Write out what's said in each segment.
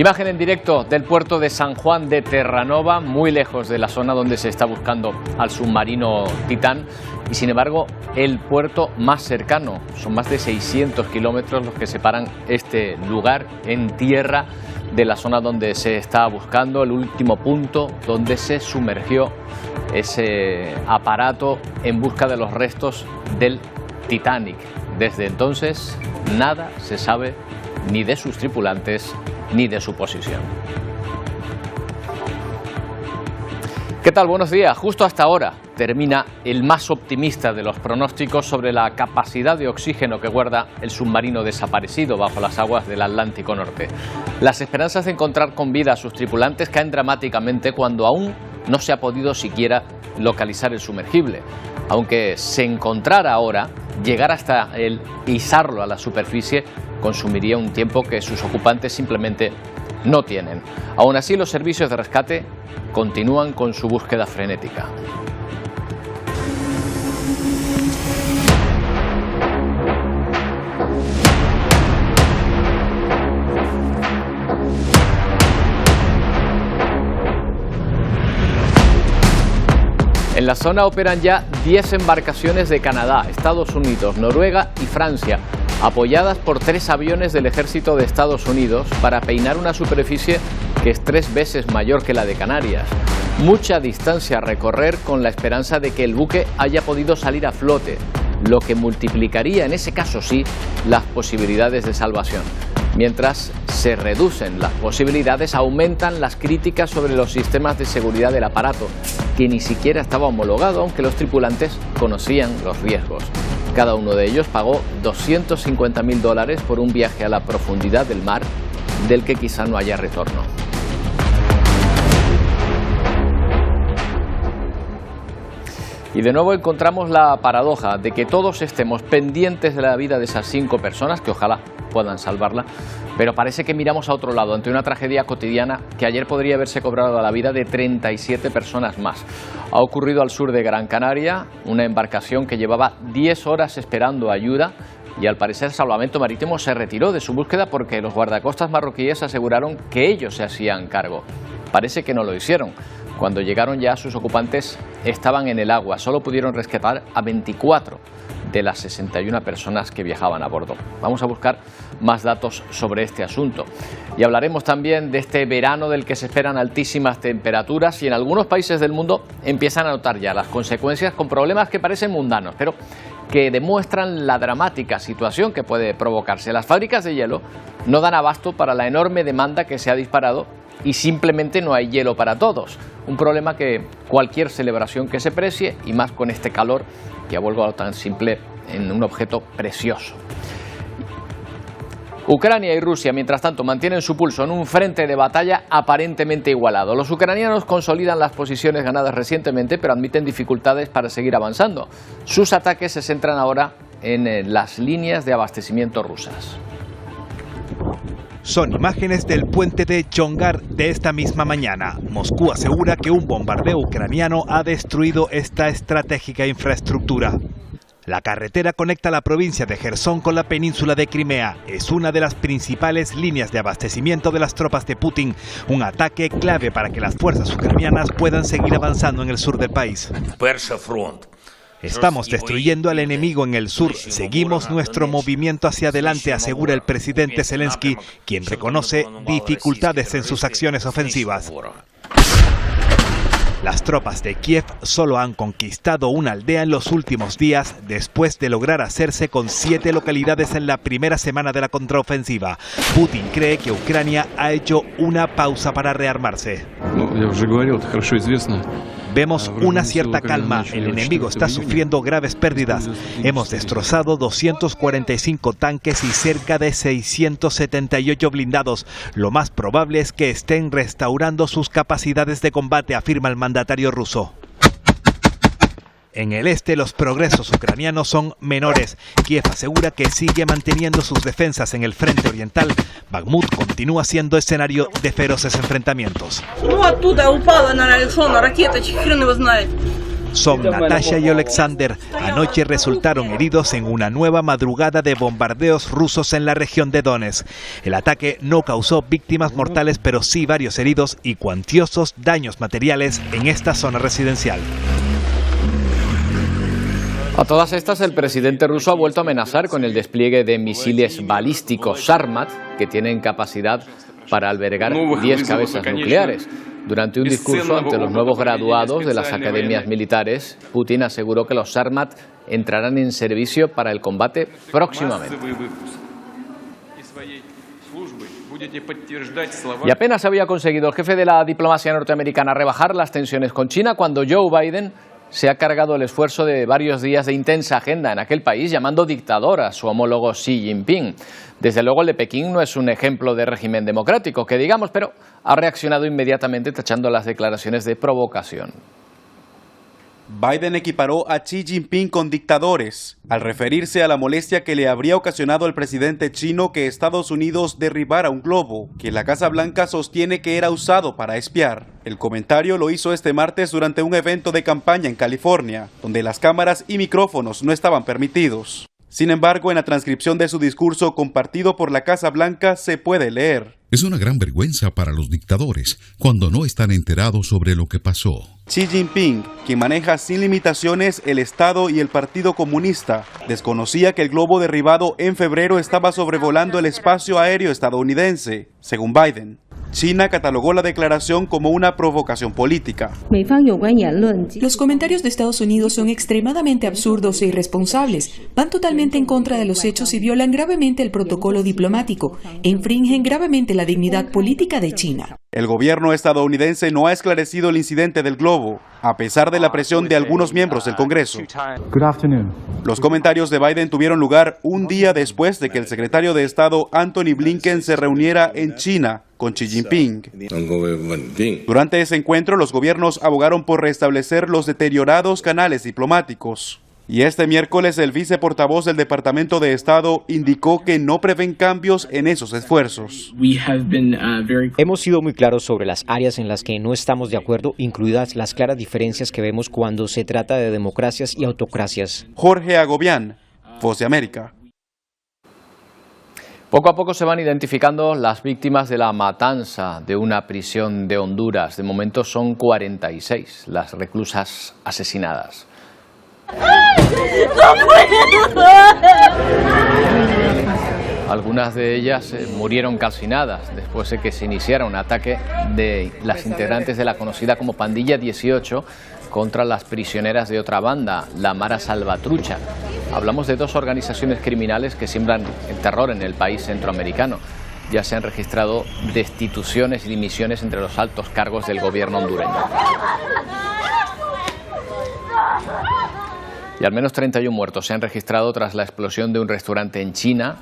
Imagen en directo del puerto de San Juan de Terranova, muy lejos de la zona donde se está buscando al submarino Titán. Y sin embargo, el puerto más cercano, son más de 600 kilómetros los que separan este lugar en tierra de la zona donde se está buscando, el último punto donde se sumergió ese aparato en busca de los restos del Titanic. Desde entonces, nada se sabe ni de sus tripulantes ni de su posición. ¿Qué tal? Buenos días. Justo hasta ahora termina el más optimista de los pronósticos sobre la capacidad de oxígeno que guarda el submarino desaparecido bajo las aguas del Atlántico Norte. Las esperanzas de encontrar con vida a sus tripulantes caen dramáticamente cuando aún no se ha podido siquiera localizar el sumergible. Aunque se encontrara ahora, llegar hasta el izarlo a la superficie consumiría un tiempo que sus ocupantes simplemente no tienen. Aún así, los servicios de rescate continúan con su búsqueda frenética. En la zona operan ya 10 embarcaciones de Canadá, Estados Unidos, Noruega y Francia, apoyadas por 3 aviones del ejército de Estados Unidos para peinar una superficie que es 3 veces mayor que la de Canarias. Mucha distancia a recorrer con la esperanza de que el buque haya podido salir a flote, lo que multiplicaría en ese caso sí las posibilidades de salvación. Mientras se reducen las posibilidades, aumentan las críticas sobre los sistemas de seguridad del aparato, que ni siquiera estaba homologado, aunque los tripulantes conocían los riesgos. Cada uno de ellos pagó $250.000 por un viaje a la profundidad del mar, del que quizá no haya retorno. Y de nuevo encontramos la paradoja de que todos estemos pendientes de la vida de esas 5 personas, que ojalá puedan salvarla, pero parece que miramos a otro lado, ante una tragedia cotidiana que ayer podría haberse cobrado la vida de 37 personas más. Ha ocurrido al sur de Gran Canaria, una embarcación que llevaba 10 horas esperando ayuda y al parecer Salvamento Marítimo se retiró de su búsqueda porque los guardacostas marroquíes aseguraron que ellos se hacían cargo. Parece que no lo hicieron. Cuando llegaron ya sus ocupantes estaban en el agua, solo pudieron rescatar a 24 de las 61 personas que viajaban a bordo. Vamos a buscar más datos sobre este asunto. Y hablaremos también de este verano del que se esperan altísimas temperaturas y en algunos países del mundo empiezan a notar ya las consecuencias con problemas que parecen mundanos, pero que demuestran la dramática situación que puede provocarse. Las fábricas de hielo no dan abasto para la enorme demanda que se ha disparado y simplemente no hay hielo para todos. Un problema que cualquier celebración que se precie, y más con este calor, que ha vuelto a lo tan simple en un objeto precioso. Ucrania y Rusia, mientras tanto, mantienen su pulso en un frente de batalla aparentemente igualado. Los ucranianos consolidan las posiciones ganadas recientemente, pero admiten dificultades para seguir avanzando. Sus ataques se centran ahora en las líneas de abastecimiento rusas. Son imágenes del puente de Chongar de esta misma mañana. Moscú asegura que un bombardeo ucraniano ha destruido esta estratégica infraestructura. La carretera conecta la provincia de Jersón con la península de Crimea. Es una de las principales líneas de abastecimiento de las tropas de Putin. Un ataque clave para que las fuerzas ucranianas puedan seguir avanzando en el sur del país. Estamos destruyendo al enemigo en el sur. Seguimos nuestro movimiento hacia adelante, asegura el presidente Zelensky, quien reconoce dificultades en sus acciones ofensivas. Las tropas de Kiev solo han conquistado una aldea en los últimos días después de lograr hacerse con 7 localidades en la primera semana de la contraofensiva. Putin cree que Ucrania ha hecho una pausa para rearmarse. Vemos una cierta calma, el enemigo está sufriendo graves pérdidas. Hemos destrozado 245 tanques y cerca de 678 blindados. Lo más probable es que estén restaurando sus capacidades de combate, afirma el mandatario ruso. En el este, los progresos ucranianos son menores. Kiev asegura que sigue manteniendo sus defensas en el frente oriental. Bakhmut continúa siendo escenario de feroces enfrentamientos. son Natasha y Alexander. Anoche resultaron heridos en una nueva madrugada de bombardeos rusos en la región de Donetsk. El ataque no causó víctimas mortales, pero sí varios heridos y cuantiosos daños materiales en esta zona residencial. A todas estas, el presidente ruso ha vuelto a amenazar con el despliegue de misiles balísticos Sarmat, que tienen capacidad para albergar 10 cabezas nucleares. Durante un discurso ante los nuevos graduados de las academias militares, Putin aseguró que los Sarmat entrarán en servicio para el combate próximamente. Y apenas había conseguido el jefe de la diplomacia norteamericana rebajar las tensiones con China cuando Joe Biden se ha cargado el esfuerzo de varios días de intensa agenda en aquel país, llamando dictador a su homólogo Xi Jinping. Desde luego el de Pekín no es un ejemplo de régimen democrático, que digamos, pero ha reaccionado inmediatamente tachando las declaraciones de provocación. Biden equiparó a Xi Jinping con dictadores, al referirse a la molestia que le habría ocasionado al presidente chino que Estados Unidos derribara un globo, que la Casa Blanca sostiene que era usado para espiar. El comentario lo hizo este martes durante un evento de campaña en California, donde las cámaras y micrófonos no estaban permitidos. Sin embargo, en la transcripción de su discurso compartido por la Casa Blanca se puede leer: es una gran vergüenza para los dictadores cuando no están enterados sobre lo que pasó. Xi Jinping, quien maneja sin limitaciones el Estado y el Partido Comunista, desconocía que el globo derribado en febrero estaba sobrevolando el espacio aéreo estadounidense. Según Biden, China catalogó la declaración como una provocación política. Los comentarios de Estados Unidos son extremadamente absurdos e irresponsables, van totalmente en contra de los hechos y violan gravemente el protocolo diplomático e infringen gravemente la dignidad política de China. El gobierno estadounidense no ha esclarecido el incidente del globo, a pesar de la presión de algunos miembros del Congreso. Los comentarios de Biden tuvieron lugar un día después de que el secretario de Estado Antony Blinken se reuniera en China con Xi Jinping. Durante ese encuentro, los gobiernos abogaron por restablecer los deteriorados canales diplomáticos. Y este miércoles el viceportavoz del Departamento de Estado indicó que no prevén cambios en esos esfuerzos. Hemos sido muy claros sobre las áreas en las que no estamos de acuerdo, incluidas las claras diferencias que vemos cuando se trata de democracias y autocracias. Jorge Agobián, Voz de América. Poco a poco se van identificando las víctimas de la matanza de una prisión de Honduras. De momento son 46 las reclusas asesinadas. Algunas de ellas murieron calcinadas después de que se iniciara un ataque de las integrantes de la conocida como Pandilla 18 contra las prisioneras de otra banda, la Mara Salvatrucha. Hablamos de dos organizaciones criminales que siembran el terror en el país centroamericano. Ya se han registrado destituciones y dimisiones entre los altos cargos del gobierno hondureño. Y al menos 31 muertos se han registrado tras la explosión de un restaurante en China.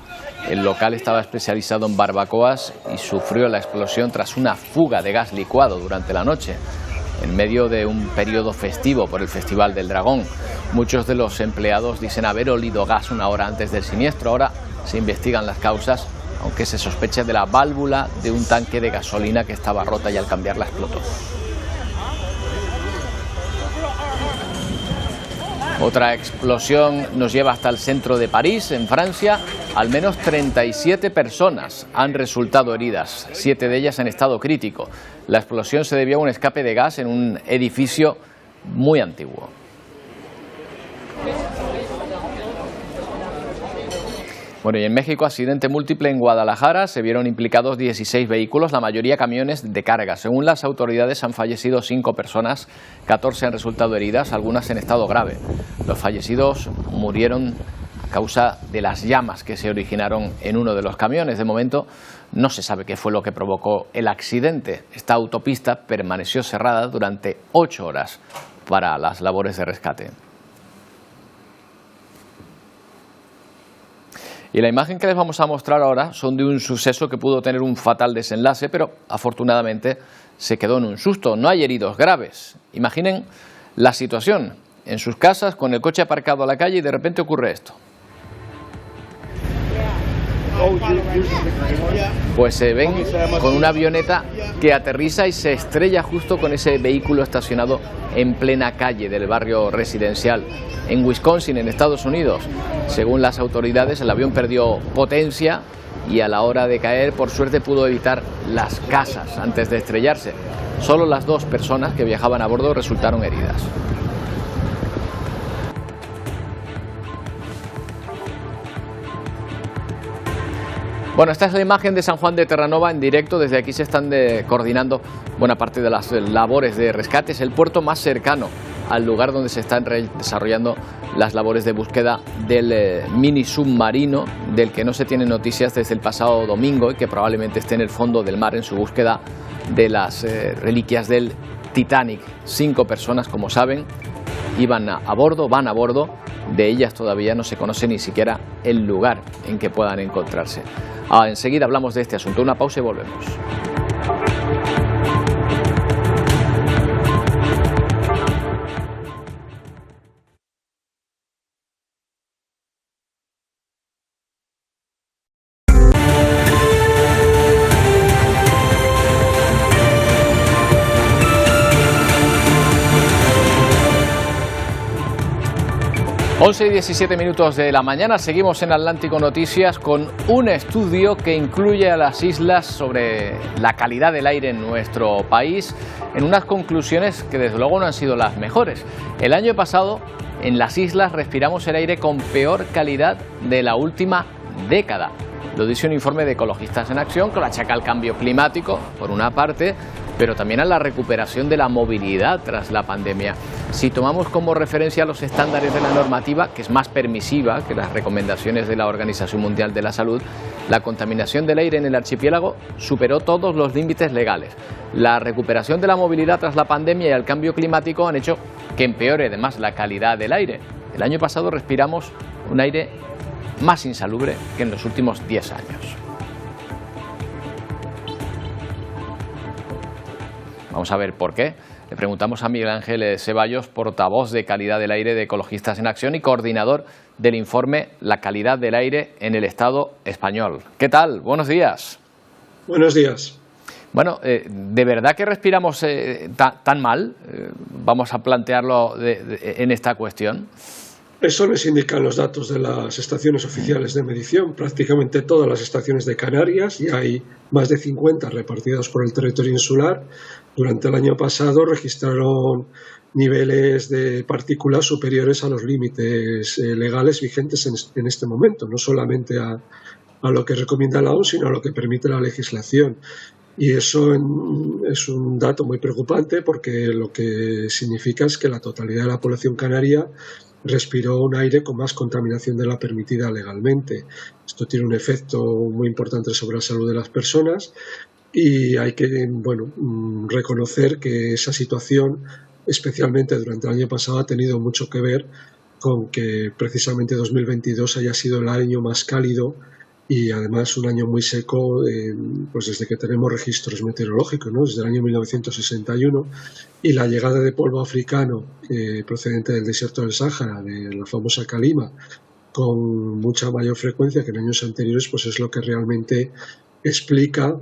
El local estaba especializado en barbacoas y sufrió la explosión tras una fuga de gas licuado durante la noche, en medio de un periodo festivo por el Festival del Dragón. Muchos de los empleados dicen haber olido gas una hora antes del siniestro. Ahora se investigan las causas, aunque se sospecha de la válvula de un tanque de gasolina que estaba rota y al cambiarla explotó. Otra explosión nos lleva hasta el centro de París, en Francia. Al menos 37 personas han resultado heridas, 7 de ellas en estado crítico. La explosión se debió a un escape de gas en un edificio muy antiguo. Bueno, y en México, accidente múltiple en Guadalajara. Se vieron implicados 16 vehículos, la mayoría camiones de carga. Según las autoridades, han fallecido 5 personas, 14 han resultado heridas, algunas en estado grave. Los fallecidos murieron a causa de las llamas que se originaron en uno de los camiones. De momento, no se sabe qué fue lo que provocó el accidente. Esta autopista permaneció cerrada durante 8 horas para las labores de rescate. Y la imagen que les vamos a mostrar ahora son de un suceso que pudo tener un fatal desenlace, pero afortunadamente se quedó en un susto. No hay heridos graves. Imaginen la situación en sus casas con el coche aparcado a la calle y de repente ocurre esto. Pues se ven con una avioneta que aterriza y se estrella justo con ese vehículo estacionado en plena calle del barrio residencial en Wisconsin, en Estados Unidos. Según las autoridades, el avión perdió potencia y a la hora de caer, por suerte, pudo evitar las casas antes de estrellarse. Solo las 2 personas que viajaban a bordo resultaron heridas. Bueno, esta es la imagen de San Juan de Terranova en directo. Desde aquí se están coordinando buena parte de las labores de rescate. Es el puerto más cercano al lugar donde se están desarrollando las labores de búsqueda del mini submarino, del que no se tienen noticias desde el pasado domingo y que probablemente esté en el fondo del mar en su búsqueda de las reliquias del Titanic. 5 personas, como saben, van a bordo. De ellas todavía no se conoce ni siquiera el lugar en que puedan encontrarse. Enseguida hablamos de este asunto. Una pausa y volvemos. Once y 17 minutos de la mañana, seguimos en Atlántico Noticias con un estudio que incluye a las islas sobre la calidad del aire en nuestro país, en unas conclusiones que desde luego no han sido las mejores. El año pasado en las islas respiramos el aire con peor calidad de la última década. Lo dice un informe de Ecologistas en Acción que lo achaca al cambio climático, por una parte, pero también a la recuperación de la movilidad tras la pandemia. Si tomamos como referencia los estándares de la normativa, que es más permisiva que las recomendaciones de la Organización Mundial de la Salud, la contaminación del aire en el archipiélago superó todos los límites legales. La recuperación de la movilidad tras la pandemia y el cambio climático han hecho que empeore además la calidad del aire. El año pasado respiramos un aire más insalubre que en los últimos 10 años. Vamos a ver por qué. Le preguntamos a Miguel Ángel Ceballos, portavoz de Calidad del Aire de Ecologistas en Acción y coordinador del informe La calidad del aire en el Estado español. ¿Qué tal? Buenos días. Buenos días. Bueno, ¿de verdad que respiramos tan mal? Vamos a plantearlo en esta cuestión. Eso les indican los datos de las estaciones oficiales de medición. Prácticamente todas las estaciones de Canarias, y hay más de 50 repartidas por el territorio insular, durante el año pasado registraron niveles de partículas superiores a los límites legales vigentes en este momento, no solamente a lo que recomienda la OMS, sino a lo que permite la legislación. Y eso es un dato muy preocupante porque lo que significa es que la totalidad de la población canaria respiró un aire con más contaminación de la permitida legalmente. Esto tiene un efecto muy importante sobre la salud de las personas y hay que reconocer que esa situación, especialmente durante el año pasado, ha tenido mucho que ver con que precisamente 2022 haya sido el año más cálido y además un año muy seco pues desde que tenemos registros meteorológicos, ¿no? Desde el año 1961, y la llegada de polvo africano procedente del desierto del Sáhara, de la famosa calima, con mucha mayor frecuencia que en años anteriores, pues es lo que realmente explica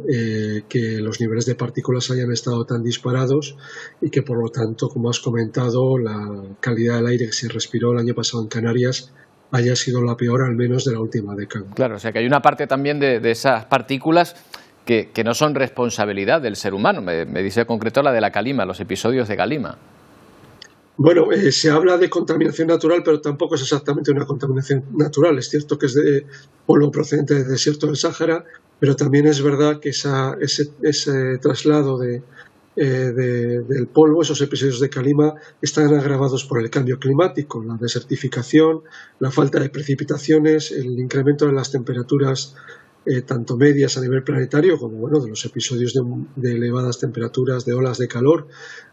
que los niveles de partículas hayan estado tan disparados y que por lo tanto, como has comentado, la calidad del aire que se respiró el año pasado en Canarias haya sido la peor, al menos de la última década. Claro, o sea que hay una parte también de esas partículas que no son responsabilidad del ser humano. Me dice en concreto la de la calima, los episodios de calima. Bueno, se habla de contaminación natural, pero tampoco es exactamente una contaminación natural. Es cierto que es de polvo procedente del desierto del Sáhara, pero también es verdad que ese traslado del polvo, esos episodios de calima, están agravados por el cambio climático, la desertificación, la falta de precipitaciones, el incremento de las temperaturas tanto medias a nivel planetario como de los episodios de elevadas temperaturas, de olas de calor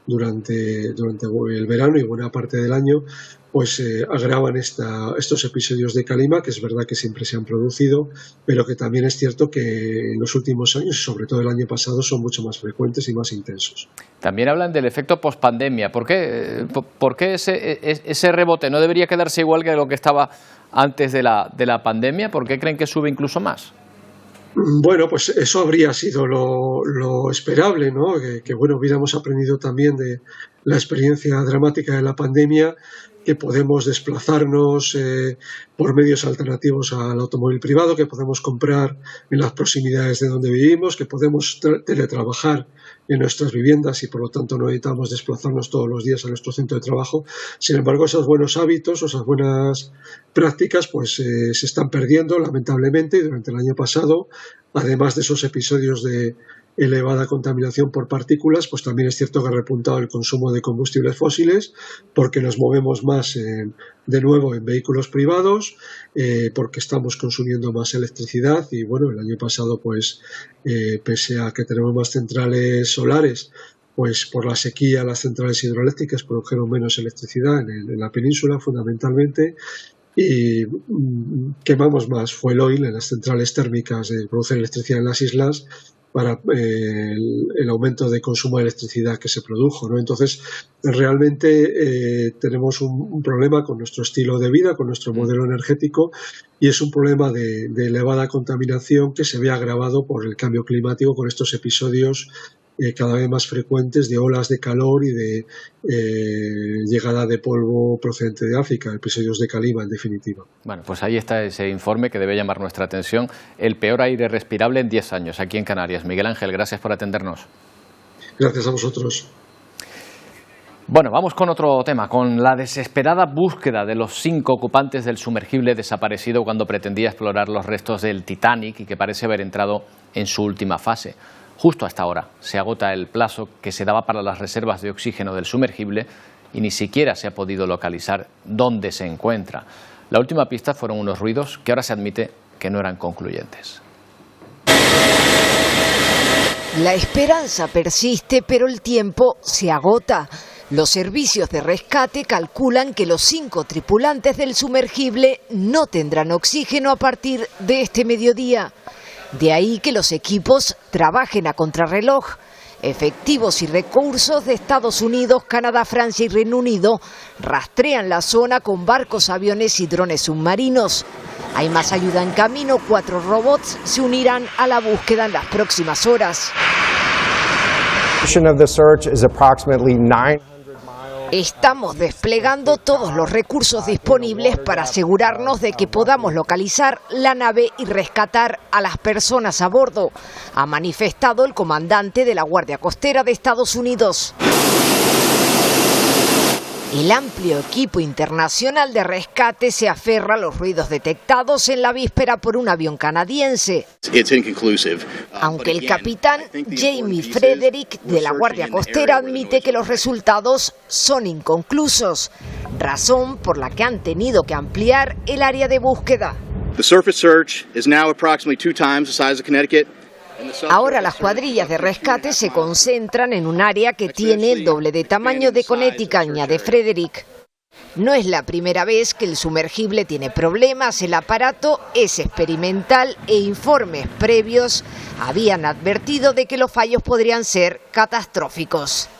durante el verano y buena parte del año, pues agravan estos episodios de calima, que es verdad que siempre se han producido, pero que también es cierto que en los últimos años, y sobre todo el año pasado, son mucho más frecuentes y más intensos. También hablan del efecto pospandemia. ¿Por qué ese rebote no debería quedarse igual que lo que estaba antes de la pandemia? ¿Por qué creen que sube incluso más? Bueno, pues eso habría sido lo esperable, ¿no? Que bueno, hubiéramos aprendido también de la experiencia dramática de la pandemia, que podemos desplazarnos por medios alternativos al automóvil privado, que podemos comprar en las proximidades de donde vivimos, que podemos teletrabajar en nuestras viviendas y por lo tanto no necesitamos desplazarnos todos los días a nuestro centro de trabajo. Sin embargo, esos buenos hábitos, esas buenas prácticas, pues se están perdiendo lamentablemente, y durante el año pasado, además de esos episodios de elevada contaminación por partículas, pues también es cierto que ha repuntado el consumo de combustibles fósiles, porque nos movemos más de nuevo en vehículos privados, porque estamos consumiendo más electricidad y bueno, el año pasado pues pese a que tenemos más centrales solares, pues por la sequía las centrales hidroeléctricas produjeron menos electricidad en la península fundamentalmente, y quemamos más fuel oil en las centrales térmicas de producir electricidad en las islas para el aumento de consumo de electricidad que se produjo, ¿no? Entonces, realmente tenemos un problema con nuestro estilo de vida, con nuestro modelo energético, y es un problema de elevada contaminación que se ve agravado por el cambio climático con estos episodios cada vez más frecuentes de olas de calor y de llegada de polvo procedente de África, episodios de calima, en definitiva. Bueno, pues ahí está ese informe que debe llamar nuestra atención, el peor aire respirable en 10 años, aquí en Canarias. Miguel Ángel, gracias por atendernos. Gracias a vosotros. Bueno, vamos con otro tema, con la desesperada búsqueda de los 5 ocupantes del sumergible desaparecido cuando pretendía explorar los restos del Titanic y que parece haber entrado en su última fase. Justo hasta ahora se agota el plazo que se daba para las reservas de oxígeno del sumergible y ni siquiera se ha podido localizar dónde se encuentra. La última pista fueron unos ruidos que ahora se admite que no eran concluyentes. La esperanza persiste, pero el tiempo se agota. Los servicios de rescate calculan que los 5 tripulantes del sumergible no tendrán oxígeno a partir de este mediodía. De ahí que los equipos trabajen a contrarreloj. Efectivos y recursos de Estados Unidos, Canadá, Francia y Reino Unido rastrean la zona con barcos, aviones y drones submarinos. Hay más ayuda en camino, 4 robots se unirán a la búsqueda en las próximas horas. Estamos desplegando todos los recursos disponibles para asegurarnos de que podamos localizar la nave y rescatar a las personas a bordo, ha manifestado el comandante de la Guardia Costera de Estados Unidos. El amplio equipo internacional de rescate se aferra a los ruidos detectados en la víspera por un avión canadiense. Aunque el capitán Jamie Frederick de la Guardia Costera admite que los resultados son inconclusos, razón por la que han tenido que ampliar el área de búsqueda. Ahora las cuadrillas de rescate se concentran en un área que tiene el doble de tamaño de Connecticut, añade Frederick. No es la primera vez que el sumergible tiene problemas, el aparato es experimental e informes previos habían advertido de que los fallos podrían ser catastróficos.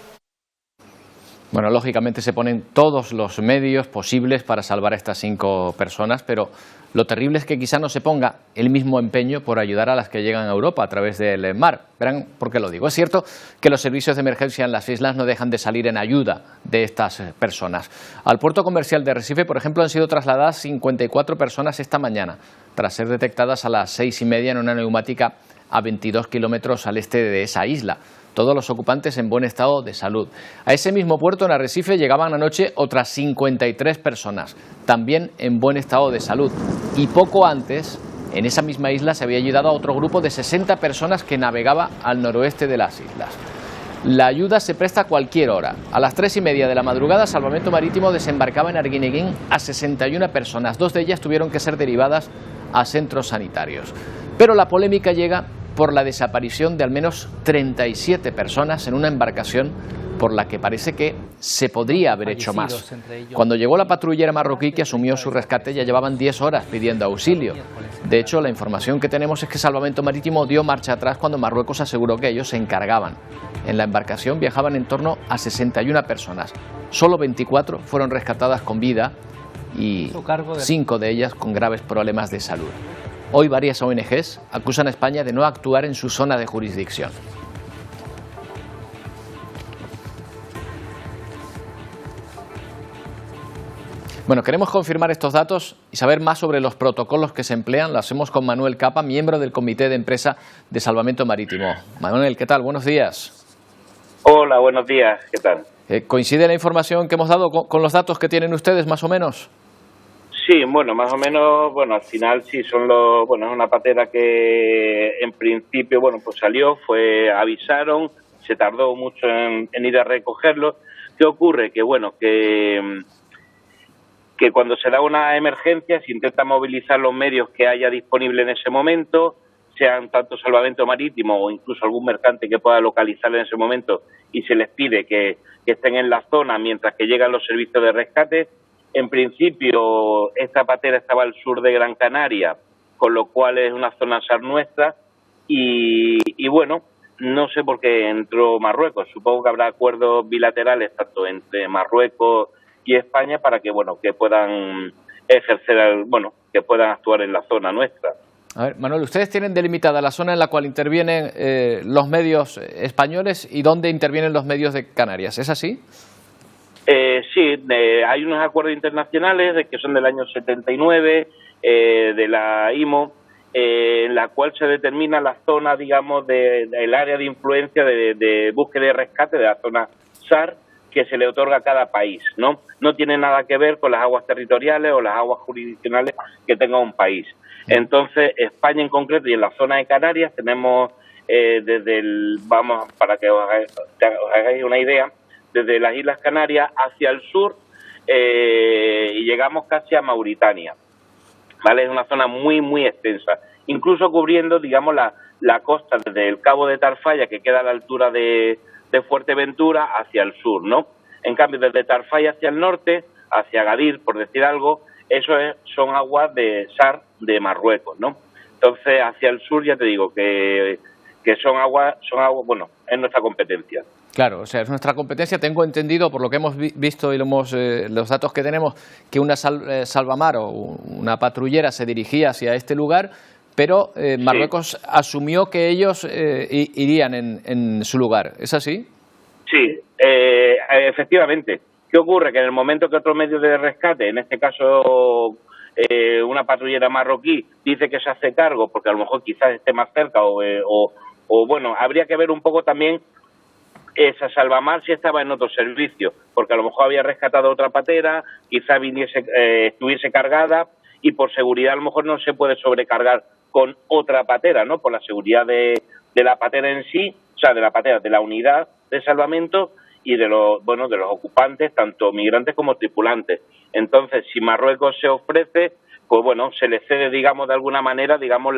Bueno, lógicamente se ponen todos los medios posibles para salvar a estas 5 personas, pero lo terrible es que quizá no se ponga el mismo empeño por ayudar a las que llegan a Europa a través del mar. Verán por qué lo digo. Es cierto que los servicios de emergencia en las islas no dejan de salir en ayuda de estas personas. Al puerto comercial de Recife, por ejemplo, han sido trasladadas 54 personas esta mañana, tras ser detectadas a las 6:30 en una neumática a 22 kilómetros al este de esa isla. Todos los ocupantes en buen estado de salud. A ese mismo puerto, en Arrecife, llegaban anoche otras 53 personas, también en buen estado de salud. Y poco antes, en esa misma isla, se había ayudado a otro grupo de 60 personas que navegaba al noroeste de las islas. La ayuda se presta a cualquier hora. A las 3:30 de la madrugada, Salvamento Marítimo desembarcaba en Arguineguín a 61 personas. 2 de ellas tuvieron que ser derivadas a centros sanitarios. Pero la polémica llega por la desaparición de al menos 37 personas en una embarcación por la que parece que se podría haber hecho más. Cuando llegó la patrullera marroquí que asumió su rescate, ya llevaban 10 horas pidiendo auxilio. De hecho, la información que tenemos es que Salvamento Marítimo dio marcha atrás cuando Marruecos aseguró que ellos se encargaban. En la embarcación viajaban en torno a 61 personas. Solo 24 fueron rescatadas con vida y 5 de ellas con graves problemas de salud. Hoy varias ONGs acusan a España de no actuar en su zona de jurisdicción. Bueno, queremos confirmar estos datos y saber más sobre los protocolos que se emplean. Lo hacemos con Manuel Capa, miembro del Comité de Empresa de Salvamento Marítimo. Manuel, ¿qué tal? Buenos días. Hola, buenos días. ¿Qué tal? ¿Coincide la información que hemos dado con los datos que tienen ustedes, más o menos? Sí, bueno, más o menos, bueno, al final sí son es una patera que en principio, pues salió, avisaron, se tardó mucho en ir a recogerlo. ¿Qué ocurre? Que cuando se da una emergencia se intenta movilizar los medios que haya disponible en ese momento, sean tanto salvamento marítimo o incluso algún mercante que pueda localizar en ese momento, y se les pide que estén en la zona mientras que llegan los servicios de rescate. En principio, esta patera estaba al sur de Gran Canaria, con lo cual es una zona SAR nuestra, y bueno, no sé por qué entró Marruecos. Supongo que habrá acuerdos bilaterales tanto entre Marruecos y España para que puedan ejercer, que puedan actuar en la zona nuestra. A ver, Manuel, ustedes tienen delimitada la zona en la cual intervienen los medios españoles y dónde intervienen los medios de Canarias, ¿es así? Sí, hay unos acuerdos internacionales que son del año 79 de la IMO, en la cual se determina la zona, digamos, del área de influencia de búsqueda y rescate de la zona SAR que se le otorga a cada país, ¿no? No tiene nada que ver con las aguas territoriales o las aguas jurisdiccionales que tenga un país. Entonces, España en concreto y en la zona de Canarias tenemos para que os hagáis una idea, desde las Islas Canarias hacia el sur y llegamos casi a Mauritania, ¿vale? Es una zona muy, muy extensa, incluso cubriendo, digamos, la costa desde el Cabo de Tarfaya, que queda a la altura de Fuerteventura, hacia el sur, ¿no? En cambio, desde Tarfaya hacia el norte, hacia Agadir, por decir algo, son aguas de SAR de Marruecos, ¿no? Entonces, hacia el sur ya te digo que son aguas, es nuestra competencia. Claro, o sea, es nuestra competencia. Tengo entendido, por lo que hemos visto y los datos que tenemos, que una salvamar o una patrullera se dirigía hacia este lugar, pero Marruecos asumió que ellos irían en su lugar. ¿Es así? Sí, efectivamente. ¿Qué ocurre? Que en el momento que otro medio de rescate, en este caso una patrullera marroquí, dice que se hace cargo, porque a lo mejor quizás esté más cerca habría que ver un poco también esa salvamar si estaba en otro servicio, porque a lo mejor había rescatado otra patera, quizá estuviese cargada, y por seguridad a lo mejor no se puede sobrecargar con otra patera, ¿no? Por la seguridad de la patera en sí, o sea, de la patera, de la unidad de salvamento y de los ocupantes, tanto migrantes como tripulantes. Entonces, si Marruecos se ofrece, se le cede, digamos, de alguna manera, digamos,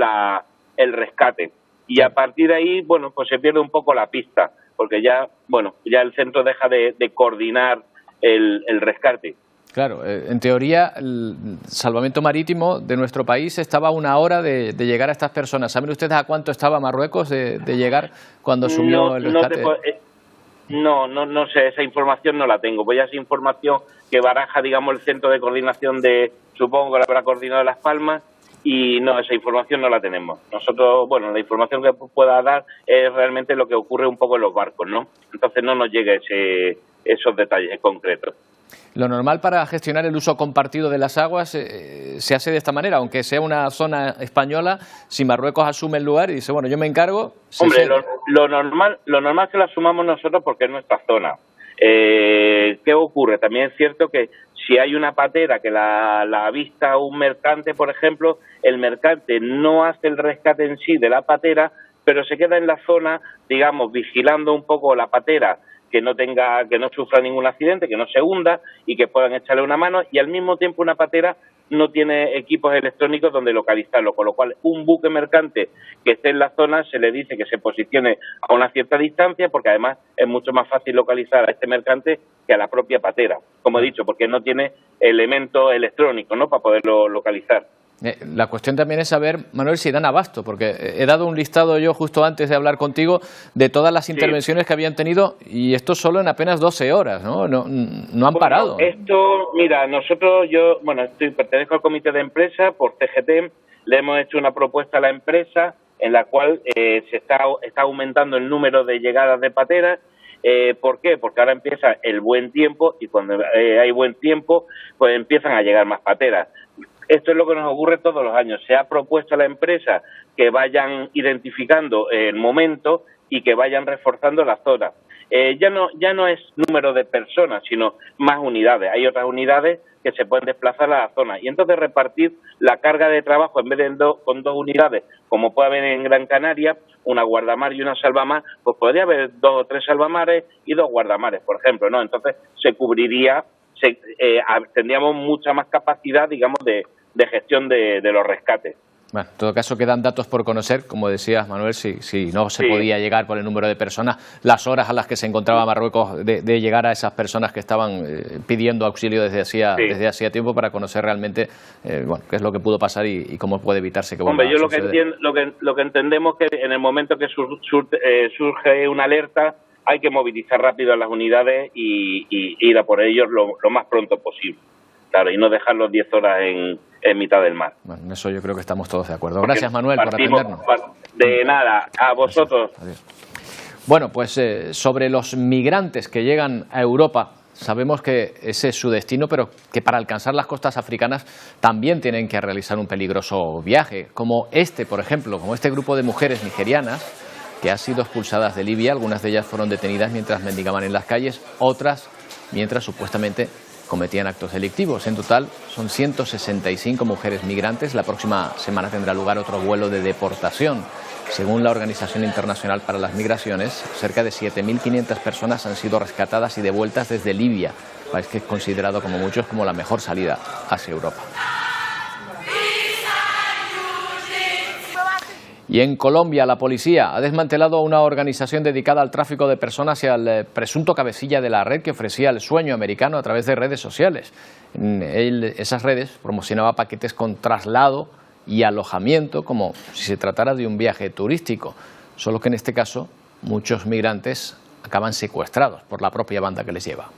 el rescate. Y a partir de ahí, se pierde un poco la pista, porque ya el centro deja de coordinar el rescate. Claro, en teoría el salvamento marítimo de nuestro país estaba a 1 hora de llegar a estas personas. ¿Saben ustedes a cuánto estaba Marruecos de llegar cuando asumió el rescate? No sé, esa información no la tengo. Pues ya esa información que baraja, digamos, el centro de coordinación supongo que la habrá coordinado Las Palmas, y no, esa información no la tenemos. Nosotros, la información que pueda dar es realmente lo que ocurre un poco en los barcos, ¿no? Entonces no nos llega esos detalles concretos. Lo normal para gestionar el uso compartido de las aguas se hace de esta manera, aunque sea una zona española, si Marruecos asume el lugar y dice, yo me encargo... Hombre, lo normal es que lo asumamos nosotros porque es nuestra zona. ¿Qué ocurre? También es cierto que si hay una patera que la avista un mercante, por ejemplo, el mercante no hace el rescate en sí de la patera, pero se queda en la zona, digamos, vigilando un poco la patera, que no sufra ningún accidente, que no se hunda y que puedan echarle una mano, y al mismo tiempo una patera no tiene equipos electrónicos donde localizarlo, con lo cual un buque mercante que esté en la zona se le dice que se posicione a una cierta distancia, porque además es mucho más fácil localizar a este mercante que a la propia patera, como he dicho, porque no tiene elementos electrónicos, ¿no?, para poderlo localizar. La cuestión también es saber, Manuel, si dan abasto, porque he dado un listado yo justo antes de hablar contigo de todas las intervenciones que habían tenido, y esto solo en apenas 12 horas, ¿no? No han parado. Esto, mira, yo pertenezco al comité de empresa por CGT, le hemos hecho una propuesta a la empresa en la cual se está aumentando el número de llegadas de pateras. ¿Por qué? Porque ahora empieza el buen tiempo y cuando hay buen tiempo, pues empiezan a llegar más pateras. Esto es lo que nos ocurre todos los años. Se ha propuesto a la empresa que vayan identificando el momento y que vayan reforzando la zona. Ya no es número de personas, sino más unidades. Hay otras unidades que se pueden desplazar a la zona y entonces repartir la carga de trabajo en vez de con 2 unidades, como puede haber en Gran Canaria, una guardamar y una salvamar, pues podría haber 2 o 3 salvamares y 2 guardamares, por ejemplo, ¿no? Entonces se cubriría, tendríamos mucha más capacidad, digamos, de gestión de los rescates. Bueno, en todo caso quedan datos por conocer, como decías, Manuel, si no se podía llegar por el número de personas, las horas a las que se encontraba Marruecos de llegar a esas personas que estaban pidiendo auxilio desde hacía tiempo para conocer realmente qué es lo que pudo pasar y cómo puede evitarse que vuelva a suceder. Lo que entendemos que en el momento que surge una alerta hay que movilizar rápido a las unidades y ir a por ellos lo más pronto posible. Claro, y no dejarlos 10 horas en mitad del mar. Bueno, en eso yo creo que estamos todos de acuerdo. Gracias, Manuel, por atendernos. De nada, a vosotros. Adiós. Bueno, pues sobre los migrantes que llegan a Europa, sabemos que ese es su destino, pero que para alcanzar las costas africanas también tienen que realizar un peligroso viaje, como por ejemplo, como este grupo de mujeres nigerianas que han sido expulsadas de Libia. Algunas de ellas fueron detenidas mientras mendigaban en las calles, otras mientras supuestamente cometían actos delictivos. En total son 165 mujeres migrantes. La próxima semana tendrá lugar otro vuelo de deportación. Según la Organización Internacional para las Migraciones, cerca de 7.500 personas han sido rescatadas y devueltas desde Libia, país que es considerado como muchos como la mejor salida hacia Europa. Y en Colombia, la policía ha desmantelado una organización dedicada al tráfico de personas y al presunto cabecilla de la red que ofrecía el sueño americano a través de redes sociales. Esas redes promocionaban paquetes con traslado y alojamiento como si se tratara de un viaje turístico, solo que en este caso muchos migrantes acaban secuestrados por la propia banda que les lleva.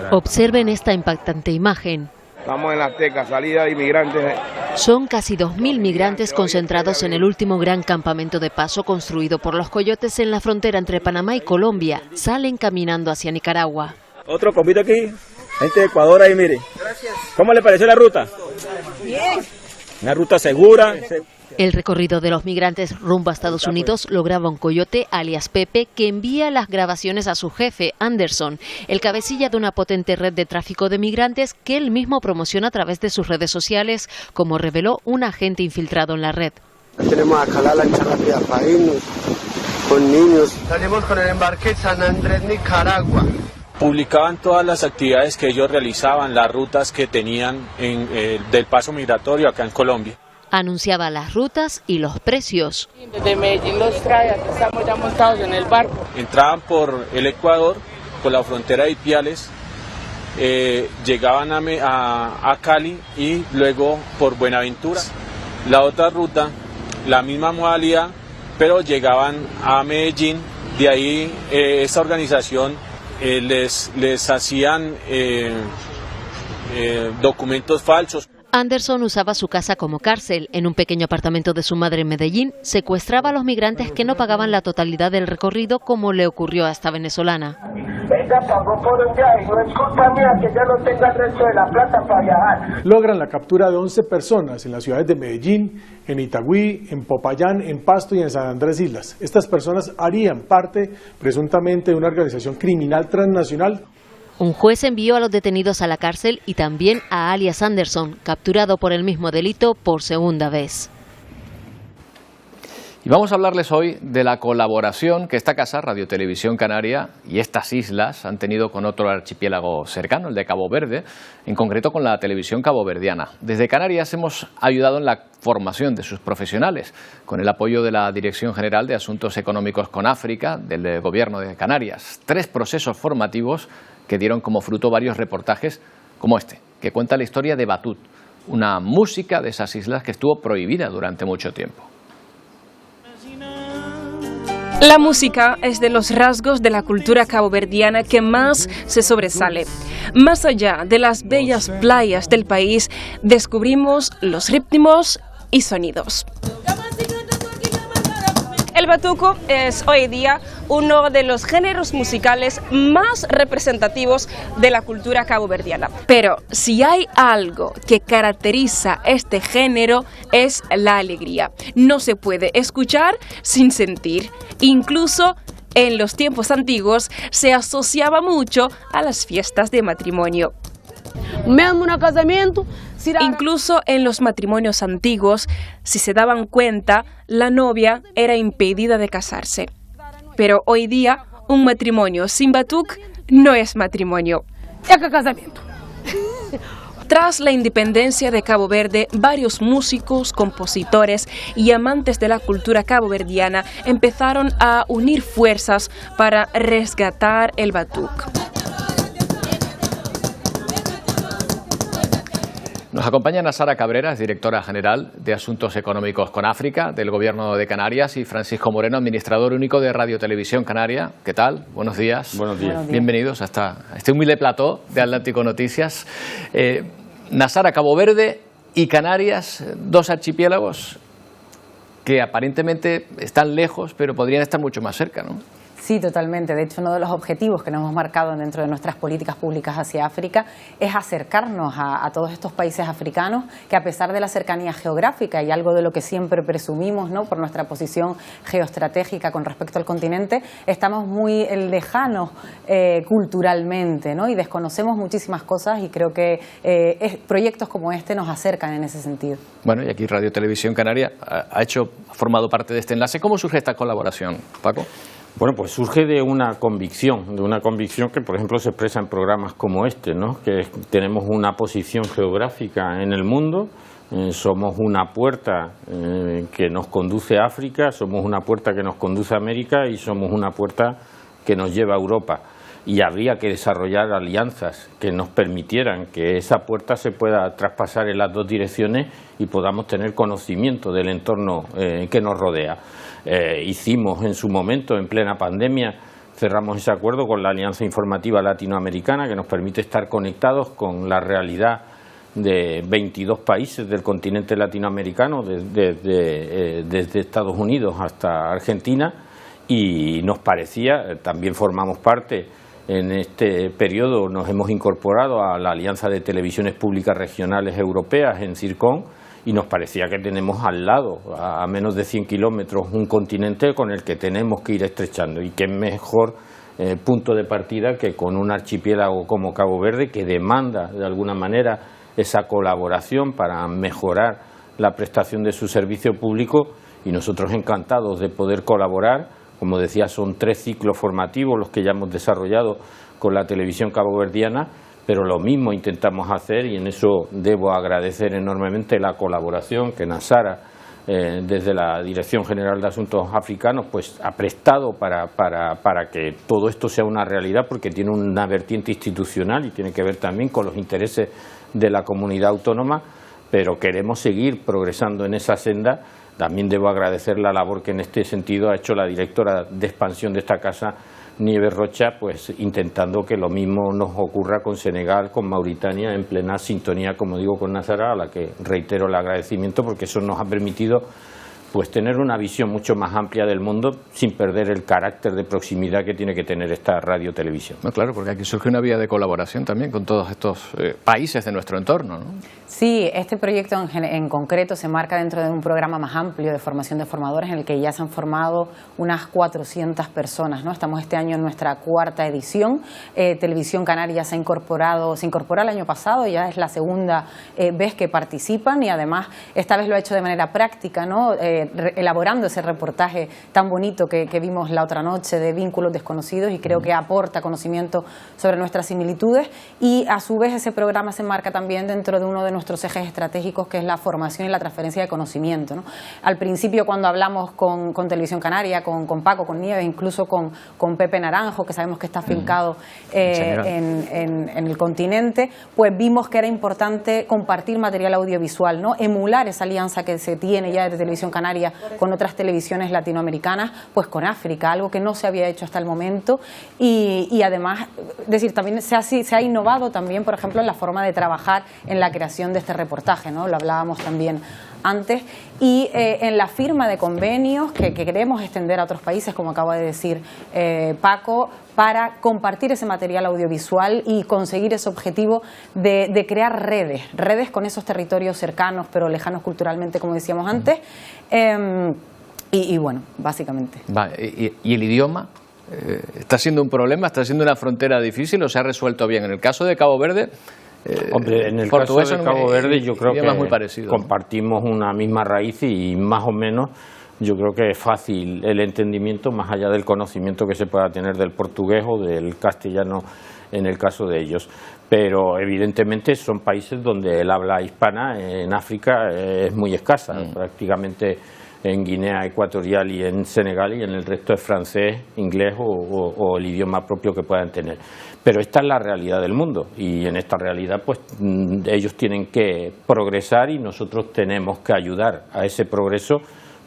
Observen esta impactante imagen. Estamos en la Azteca, salida de inmigrantes. Son casi 2.000 migrantes concentrados en el último gran campamento de paso construido por los coyotes en la frontera entre Panamá y Colombia. Salen caminando hacia Nicaragua. Otro convite aquí, gente de Ecuador ahí, mire. Gracias. ¿Cómo le pareció la ruta? Bien. Una ruta segura. El recorrido de los migrantes rumbo a Estados Unidos lo graba un coyote, alias Pepe, que envía las grabaciones a su jefe, Anderson, el cabecilla de una potente red de tráfico de migrantes que él mismo promociona a través de sus redes sociales, como reveló un agente infiltrado en la red. Tenemos acá la lancha rápida para irnos con niños. Salimos con el embarque San Andrés, Nicaragua. Publicaban todas las actividades que ellos realizaban, las rutas que tenían del paso migratorio acá en Colombia. Anunciaba las rutas y los precios. Desde Medellín los trae, aquí estamos ya montados en el barco. Entraban por el Ecuador, por la frontera de Ipiales, llegaban a Cali y luego por Buenaventura. La otra ruta, la misma modalidad, pero llegaban a Medellín. De ahí esta organización les hacían documentos falsos. Anderson usaba su casa como cárcel. En un pequeño apartamento de su madre en Medellín, secuestraba a los migrantes que no pagaban la totalidad del recorrido, como le ocurrió a esta venezolana. Ella pagó por un viaje, no es culpa mía que ya no tenga el resto de la plata para viajar. Logran la captura de 11 personas en las ciudades de Medellín, en Itagüí, en Popayán, en Pasto y en San Andrés Islas. Estas personas harían parte, presuntamente, de una organización criminal transnacional. Un juez envió a los detenidos a la cárcel y también a alias Anderson, capturado por el mismo delito por segunda vez. Y vamos a hablarles hoy de la colaboración que esta casa, Radio Televisión Canaria, y estas islas han tenido con otro archipiélago cercano, el de Cabo Verde, en concreto con la televisión caboverdiana. Desde Canarias hemos ayudado en la formación de sus profesionales, con el apoyo de la Dirección General de Asuntos Económicos con África, del Gobierno de Canarias. 3 procesos formativos que dieron como fruto varios reportajes como este, que cuenta la historia de Batut, una música de esas islas que estuvo prohibida durante mucho tiempo. La música es de los rasgos de la cultura caboverdiana que más se sobresale. Más allá de las bellas playas del país, descubrimos los ritmos y sonidos. El batuco es hoy día uno de los géneros musicales más representativos de la cultura caboverdiana. Pero si hay algo que caracteriza este género es la alegría. No se puede escuchar sin sentir. Incluso en los tiempos antiguos se asociaba mucho a las fiestas de matrimonio. Incluso en los matrimonios antiguos, si se daban cuenta, la novia era impedida de casarse. Pero hoy día, un matrimonio sin batuc no es matrimonio. Tras la independencia de Cabo Verde, varios músicos, compositores y amantes de la cultura caboverdiana empezaron a unir fuerzas para rescatar el batuc. Nos acompaña Nasara Cabrera, directora general de Asuntos Económicos con África del Gobierno de Canarias, y Francisco Moreno, administrador único de Radio Televisión Canaria. ¿Qué tal? Buenos días. Buenos días. Bienvenidos a este humilde plató de Atlántico Noticias. Nasara, Cabo Verde y Canarias, dos archipiélagos que aparentemente están lejos, pero podrían estar mucho más cerca, ¿no? Sí, totalmente. De hecho, uno de los objetivos que nos hemos marcado dentro de nuestras políticas públicas hacia África es acercarnos a todos estos países africanos que, a pesar de la cercanía geográfica y algo de lo que siempre presumimos, ¿no?, por nuestra posición geoestratégica con respecto al continente, estamos muy lejanos culturalmente, ¿no?, y desconocemos muchísimas cosas, y creo que proyectos como este nos acercan en ese sentido. Bueno, y aquí Radio Televisión Canaria ha formado parte de este enlace. ¿Cómo surge esta colaboración, Paco? Bueno, pues surge de una convicción que, por ejemplo, se expresa en programas como este, ¿no? Que tenemos una posición geográfica en el mundo, somos una puerta que nos conduce a África, somos una puerta que nos conduce a América y somos una puerta que nos lleva a Europa. Y habría que desarrollar alianzas que nos permitieran que esa puerta se pueda traspasar en las dos direcciones y podamos tener conocimiento del entorno que nos rodea. Hicimos en su momento, en plena pandemia, cerramos ese acuerdo con la Alianza Informativa Latinoamericana, que nos permite estar conectados con la realidad de 22 países del continente latinoamericano, desde Estados Unidos hasta Argentina, y nos parecía, también formamos parte en este periodo, nos hemos incorporado a la Alianza de Televisiones Públicas Regionales Europeas en CIRCON, y nos parecía que tenemos al lado, a menos de 100 kilómetros, un continente con el que tenemos que ir estrechando, y qué mejor punto de partida que con un archipiélago como Cabo Verde, que demanda de alguna manera esa colaboración para mejorar la prestación de su servicio público, y nosotros encantados de poder colaborar. Como decía, son 3 ciclos formativos los que ya hemos desarrollado con la televisión caboverdiana, pero lo mismo intentamos hacer, y en eso debo agradecer enormemente la colaboración que Nasara, desde la Dirección General de Asuntos Africanos, pues ha prestado para que todo esto sea una realidad, porque tiene una vertiente institucional y tiene que ver también con los intereses de la comunidad autónoma, pero queremos seguir progresando en esa senda. También debo agradecer la labor que en este sentido ha hecho la directora de expansión de esta casa, Nieves Rocha, pues intentando que lo mismo nos ocurra con Senegal, con Mauritania, en plena sintonía, como digo, con Nasara, a la que reitero el agradecimiento, porque eso nos ha permitido pues tener una visión mucho más amplia del mundo sin perder el carácter de proximidad que tiene que tener esta radio-televisión. No, claro, porque aquí surge una vía de colaboración también con todos estos países de nuestro entorno, ¿no? Sí, este proyecto en concreto se marca dentro de un programa más amplio de formación de formadores, en el que ya se han formado unas 400 personas, ¿no? Estamos este año en nuestra 4ª edición. Televisión Canaria se incorporó el año pasado, ya es la segunda vez que participan, y además esta vez lo ha hecho de manera práctica, ¿no? Elaborando ese reportaje tan bonito que vimos la otra noche de Vínculos Desconocidos, y creo que aporta conocimiento sobre nuestras similitudes, y a su vez ese programa se enmarca también dentro de uno de nuestros ejes estratégicos, que es la formación y la transferencia de conocimiento, ¿no? Al principio, cuando hablamos con Televisión Canaria, con Paco, con Nieves, incluso con Pepe Naranjo, que sabemos que está afincado en el continente, pues vimos que era importante compartir material audiovisual, ¿no? Emular esa alianza que se tiene ya de Televisión Canaria con otras televisiones latinoamericanas, pues con África, algo que no se había hecho hasta el momento, y además, también se ha innovado también, por ejemplo, en la forma de trabajar en la creación de este reportaje, ¿no? Lo hablábamos también antes, y en la firma de convenios que queremos extender a otros países, como acaba de decir Paco, para compartir ese material audiovisual y conseguir ese objetivo de crear redes con esos territorios cercanos pero lejanos culturalmente, como decíamos antes, y bueno, básicamente. ¿Y el idioma? ¿Está siendo un problema? ¿Está siendo una frontera difícil o se ha resuelto bien? En el caso de Cabo Verde, hombre, en el caso de Cabo Verde yo creo que compartimos una misma raíz y más o menos yo creo que es fácil el entendimiento, más allá del conocimiento que se pueda tener del portugués o del castellano en el caso de ellos. Pero evidentemente son países donde el habla hispana en África es muy escasa, prácticamente en Guinea Ecuatorial y en Senegal, y en el resto es francés, inglés o el idioma propio que puedan tener. Pero esta es la realidad del mundo, y en esta realidad pues ellos tienen que progresar y nosotros tenemos que ayudar a ese progreso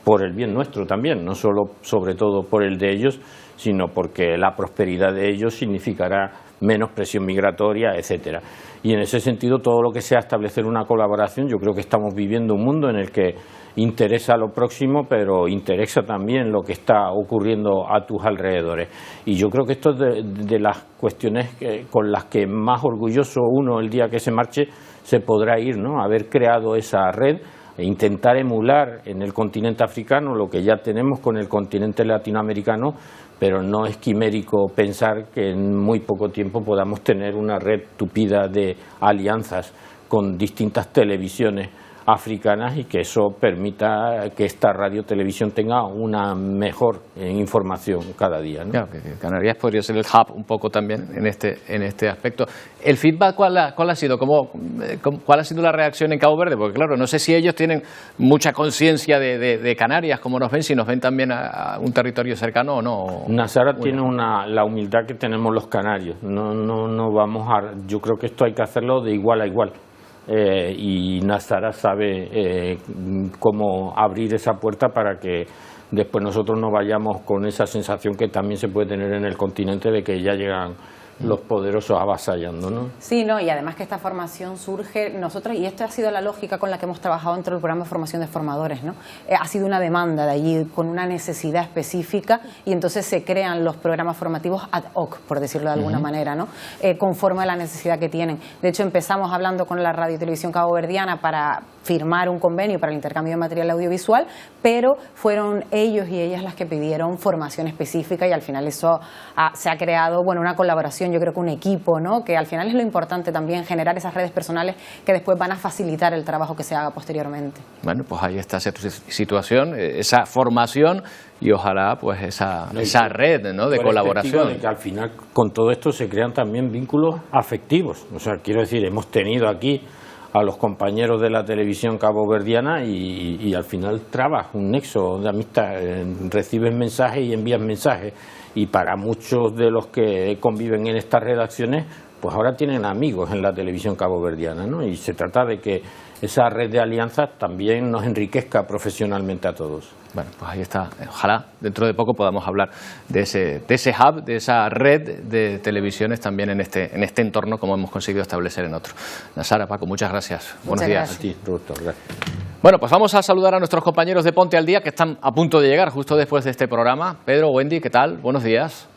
por el bien nuestro también, no solo sobre todo por el de ellos, sino porque la prosperidad de ellos significará menos presión migratoria, etcétera. Y en ese sentido, todo lo que sea establecer una colaboración, yo creo que estamos viviendo un mundo en el que interesa lo próximo, pero interesa también lo que está ocurriendo a tus alrededores. Y yo creo que esto es de las cuestiones con las que más orgulloso uno el día que se marche se podrá ir, ¿no? Haber creado esa red e intentar emular en el continente africano lo que ya tenemos con el continente latinoamericano, pero no es quimérico pensar que en muy poco tiempo podamos tener una red tupida de alianzas con distintas televisiones africanas y que eso permita que esta radiotelevisión tenga una mejor información cada día, ¿no? Claro, que Canarias podría ser el hub un poco también en este aspecto. ¿El feedback cuál ha sido? ¿Cuál ha sido la reacción en Cabo Verde? Porque claro, no sé si ellos tienen mucha conciencia de Canarias, como nos ven, si nos ven también a un territorio cercano o no. Nazara tiene la humildad que tenemos los canarios. No vamos yo creo que esto hay que hacerlo de igual a igual. Y Nazara sabe cómo abrir esa puerta para que después nosotros no vayamos con esa sensación que también se puede tener en el continente de que ya llegan los poderosos avasallando, ¿no? Sí, y además que esta formación surge nosotros, y esto ha sido la lógica con la que hemos trabajado dentro del programa de formación de formadores, ¿no? Ha sido una demanda de allí con una necesidad específica, y entonces se crean los programas formativos ad hoc, por decirlo de alguna manera, ¿no? Conforme a la necesidad que tienen. De hecho, empezamos hablando con la Radio y Televisión caboverdiana para firmar un convenio para el intercambio de material audiovisual, pero fueron ellos y ellas las que pidieron formación específica, y al final eso se ha creado, una colaboración, yo creo que un equipo, ¿no? Que al final es lo importante también, generar esas redes personales que después van a facilitar el trabajo que se haga posteriormente. Bueno, pues ahí está esa situación, esa formación y ojalá pues esa red, ¿no? De colaboración. De que al final con todo esto se crean también vínculos afectivos. O sea, quiero decir, hemos tenido aquí a los compañeros de la televisión caboverdiana y al final trabas un nexo de amistad, recibes mensajes y envías mensajes, y para muchos de los que conviven en estas redacciones pues ahora tienen amigos en la televisión caboverdiana, ¿no? Y se trata de que esa red de alianzas también nos enriquezca profesionalmente a todos. Bueno, pues ahí está. Ojalá dentro de poco podamos hablar de ese hub, de esa red de televisiones también en este entorno, como hemos conseguido establecer en otro. Nazara, Paco, muchas gracias. Buenos días. A ti, Roberto, gracias. Bueno, pues vamos a saludar a nuestros compañeros de Ponte al Día, que están a punto de llegar justo después de este programa. Pedro, Wendy, ¿qué tal? Buenos días.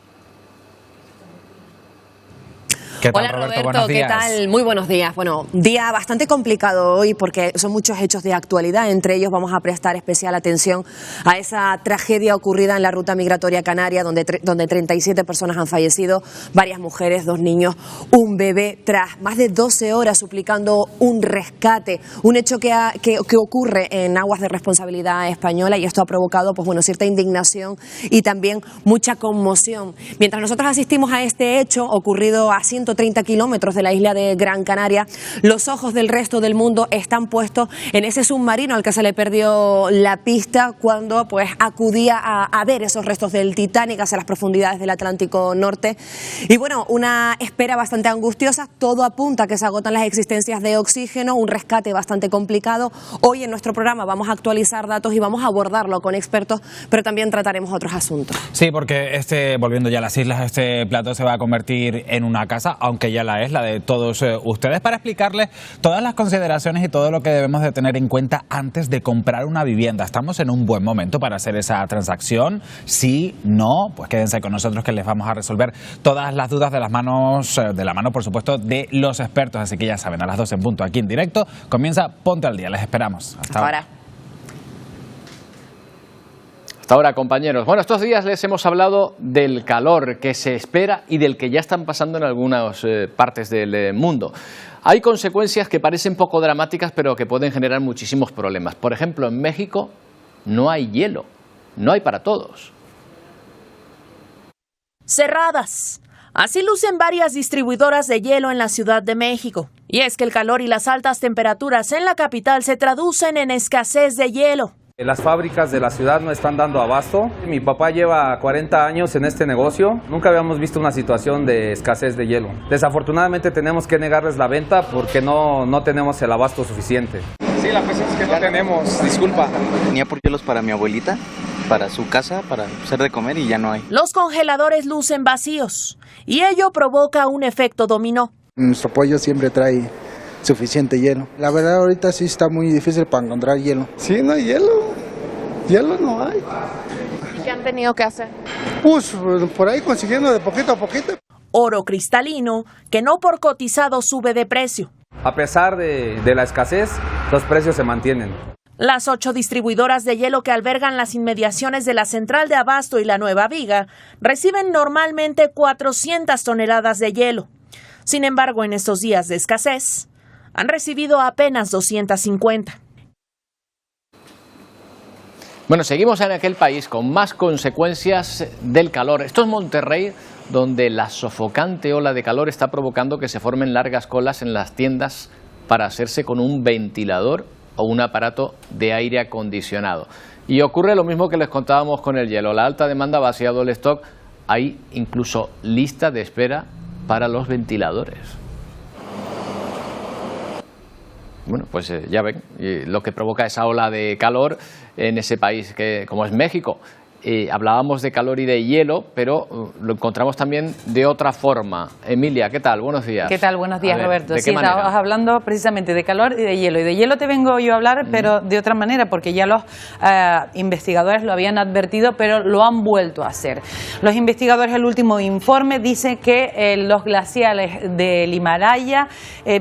¿Qué tal, Hola Roberto, ¿qué tal? Muy buenos días. Bueno, día bastante complicado hoy porque son muchos hechos de actualidad. Entre ellos vamos a prestar especial atención a esa tragedia ocurrida en la ruta migratoria canaria donde 37 personas han fallecido, varias mujeres, 2 niños, un bebé, tras más de 12 horas suplicando un rescate. Un hecho que ocurre en aguas de responsabilidad española, y esto ha provocado cierta indignación y también mucha conmoción. Mientras nosotros asistimos a este hecho ocurrido a cientos 130 kilómetros de la isla de Gran Canaria, los ojos del resto del mundo están puestos en ese submarino al que se le perdió la pista cuando pues acudía a ver esos restos del Titanic hacia las profundidades del Atlántico Norte. Y bueno, una espera bastante angustiosa, todo apunta a que se agotan las existencias de oxígeno, un rescate bastante complicado. Hoy en nuestro programa vamos a actualizar datos y vamos a abordarlo con expertos, pero también trataremos otros asuntos. Sí, porque volviendo ya a las islas, este plato se va a convertir en una casa, aunque ya la es, la de todos ustedes, para explicarles todas las consideraciones y todo lo que debemos de tener en cuenta antes de comprar una vivienda. ¿Estamos en un buen momento para hacer esa transacción? Sí, no, pues quédense con nosotros que les vamos a resolver todas las dudas de la mano, por supuesto, de los expertos. Así que ya saben, a las 2 en punto, aquí en directo, comienza Ponte al Día. Les esperamos. Hasta ahora. Hasta ahora, compañeros. Bueno, estos días les hemos hablado del calor que se espera y del que ya están pasando en algunas partes del mundo. Hay consecuencias que parecen poco dramáticas, pero que pueden generar muchísimos problemas. Por ejemplo, en México no hay hielo, no hay para todos. Cerradas. Así lucen varias distribuidoras de hielo en la Ciudad de México. Y es que el calor y las altas temperaturas en la capital se traducen en escasez de hielo. Las fábricas de la ciudad no están dando abasto. Mi papá lleva 40 años en este negocio. Nunca habíamos visto una situación de escasez de hielo. Desafortunadamente tenemos que negarles la venta porque no tenemos el abasto suficiente. Sí, la cosa es que no tenemos, disculpa. Tenía por hielos para mi abuelita, para su casa, para hacer de comer y ya no hay. Los congeladores lucen vacíos y ello provoca un efecto dominó. Nuestro pollo siempre trae suficiente hielo. La verdad ahorita sí está muy difícil para encontrar hielo. Sí, no hay hielo. Hielo no hay. ¿Y qué han tenido que hacer? Pues por ahí consiguiendo de poquito a poquito. Oro cristalino, que no por cotizado sube de precio. A pesar de la escasez, los precios se mantienen. Las 8 distribuidoras de hielo que albergan las inmediaciones de la Central de Abasto y la Nueva Viga reciben normalmente 400 toneladas de hielo. Sin embargo, en estos días de escasez, han recibido apenas 250. Bueno, seguimos en aquel país con más consecuencias del calor. Esto es Monterrey, donde la sofocante ola de calor está provocando que se formen largas colas en las tiendas para hacerse con un ventilador o un aparato de aire acondicionado. Y ocurre lo mismo que les contábamos con el hielo. La alta demanda ha vaciado el stock. Hay incluso lista de espera para los ventiladores. Bueno, pues ya ven lo que provoca esa ola de calor en ese país que como es México. Hablábamos de calor y de hielo, pero lo encontramos también de otra forma. Emilia, ¿qué tal? Buenos días. ¿Qué tal? Buenos días, Roberto. ¿De qué manera? Estabas hablando precisamente de calor y de hielo. Y de hielo te vengo yo a hablar, pero de otra manera, porque ya los investigadores lo habían advertido, pero lo han vuelto a hacer. Los investigadores, el último informe, dice que los glaciales del Himalaya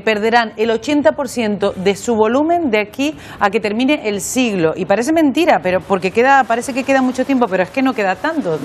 perderán el 80% de su volumen de aquí a que termine el siglo. Y parece mentira, pero porque parece que queda mucho tiempo, pero es que no queda tanto.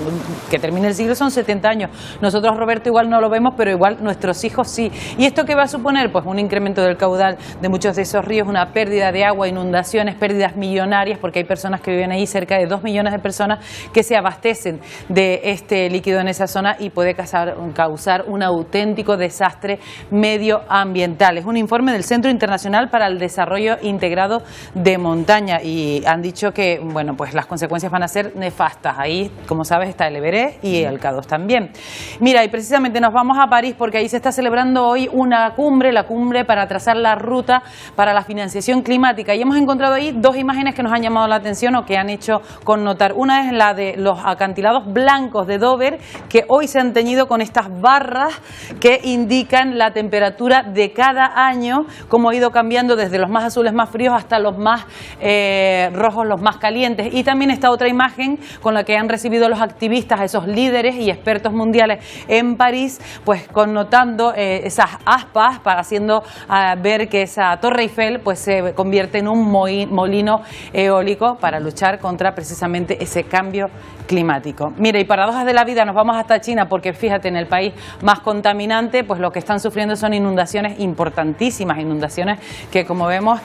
Que termine el siglo son 70 años. Nosotros, Roberto, igual no lo vemos, pero igual nuestros hijos sí. ¿Y esto qué va a suponer? Pues un incremento del caudal de muchos de esos ríos, una pérdida de agua, inundaciones, pérdidas millonarias, porque hay personas que viven ahí, cerca de 2 millones de personas que se abastecen de este líquido en esa zona y puede causar un auténtico desastre medioambiental. Es un informe del Centro Internacional para el Desarrollo Integrado de Montaña y han dicho que, bueno, pues las consecuencias van a ser nefastas. Ahí, como sabes, está el Everest y el K2 también. Mira, y precisamente nos vamos a París porque ahí se está celebrando hoy una cumbre, la cumbre para trazar la ruta para la financiación climática. Y hemos encontrado ahí 2 imágenes que nos han llamado la atención o que han hecho connotar. Una es la de los acantilados blancos de Dover, que hoy se han teñido con estas barras que indican la temperatura de cada año, cómo ha ido cambiando desde los más azules, más fríos, hasta los más rojos, los más calientes. Y también está otra imagen con la que han recibido los activistas, esos líderes y expertos mundiales en París, pues connotando esas aspas, para haciendo ver que esa Torre Eiffel pues se convierte en un molino eólico para luchar contra precisamente ese cambio climático. Mira, y paradojas de la vida, nos vamos hasta China porque fíjate, en el país más contaminante, pues lo que están sufriendo son inundaciones importantísimas, inundaciones que, como vemos,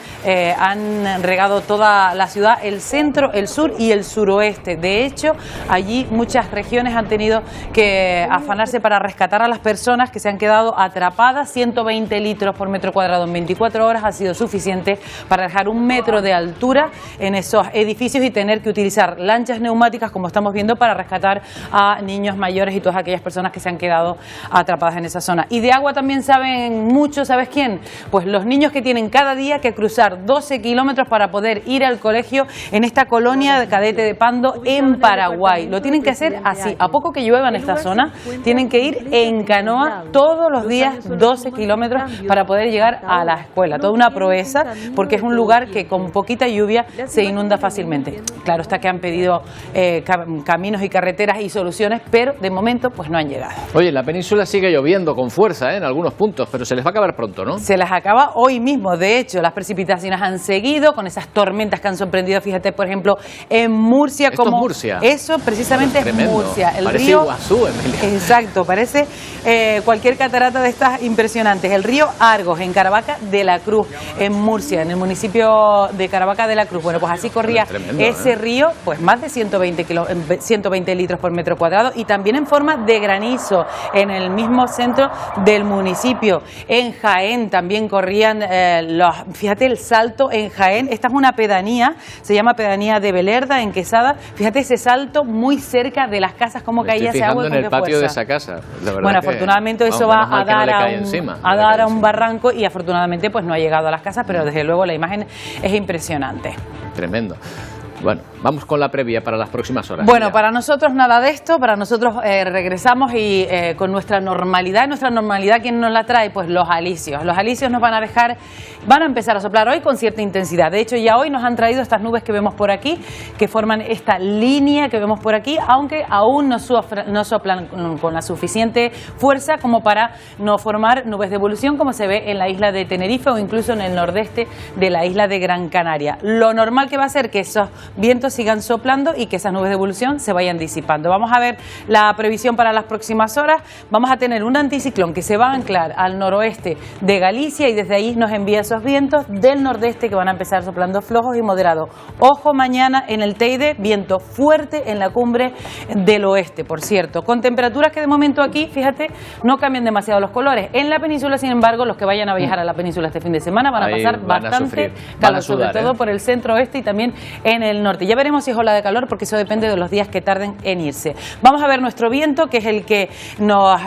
han regado toda la ciudad, el centro, el sur y el suroeste. De hecho, allí muchas regiones han tenido que afanarse para rescatar a las personas que se han quedado atrapadas. 120 litros por metro cuadrado en 24 horas ha sido suficiente para dejar 1 metro de altura en esos edificios y tener que utilizar lanchas neumáticas, como estamos viendo, para rescatar a niños mayores y todas aquellas personas que se han quedado atrapadas en esa zona. Y de agua también saben mucho, ¿sabes quién? Pues los niños que tienen cada día que cruzar 12 kilómetros para poder ir al colegio en esta colonia de Cadete de Pando en Paraguay. Lo tienen que hacer así, a poco que llueva en esta zona, tienen que ir en canoa todos los días 12 kilómetros para poder llegar a la escuela. Toda una proeza, porque es un lugar que con poquita lluvia se inunda fácilmente. Claro está que han pedido caminos y carreteras y soluciones, pero de momento pues no han llegado. Oye, en la península sigue lloviendo con fuerza, en algunos puntos, pero se les va a acabar pronto, ¿no? Se las acaba hoy mismo, de hecho, las precipitaciones han seguido con esas tormentas que han sorprendido, fíjate, por ejemplo, en Murcia. ¿Esto es Murcia? Eso precisamente es Murcia. El parece río Iguazú, Emilia. Exacto, parece cualquier catarata de estas impresionantes. El río Argos, en Caravaca de la Cruz, en Murcia, en el municipio de Caravaca de la Cruz. Bueno, pues así corría ese río, pues más de 120 litros por metro cuadrado, y también en forma de granizo en el mismo centro del municipio. En Jaén también corrían fíjate el salto en Jaén. Esta es una pedanía, se llama pedanía de Belerda, en Quesada. Fíjate ese salto muy cerca de las casas, como caía ese agua y con en el patio fuerza de esa casa. Bueno, afortunadamente eso va a dar a un barranco, y afortunadamente pues no ha llegado a las casas, pero desde luego la imagen es impresionante. Tremendo. Bueno, vamos con la previa para las próximas horas. Bueno, para nosotros nada de esto, para nosotros regresamos y con nuestra normalidad. Nuestra normalidad, ¿quién nos la trae? Pues los alisios. Los alisios nos van a empezar a soplar hoy con cierta intensidad. De hecho, ya hoy nos han traído estas nubes que vemos por aquí, que forman esta línea que vemos por aquí, aunque aún no soplan con la suficiente fuerza como para no formar nubes de evolución, como se ve en la isla de Tenerife o incluso en el nordeste de la isla de Gran Canaria. Lo normal que va a ser que esos vientos sigan soplando y que esas nubes de evolución se vayan disipando. Vamos a ver la previsión para las próximas horas. Vamos a tener un anticiclón que se va a anclar al noroeste de Galicia y desde ahí nos envía esos vientos del nordeste que van a empezar soplando flojos y moderados. Ojo mañana en el Teide, viento fuerte en la cumbre del oeste, por cierto, con temperaturas que de momento aquí, fíjate, no cambian demasiado los colores. En la península, sin embargo, los que vayan a viajar a la península este fin de semana van a pasar bastante calor, sobre todo por el centro oeste y también en el norte. Ya veremos si es ola de calor, porque eso depende de los días que tarden en irse. Vamos a ver nuestro viento, que es el que nos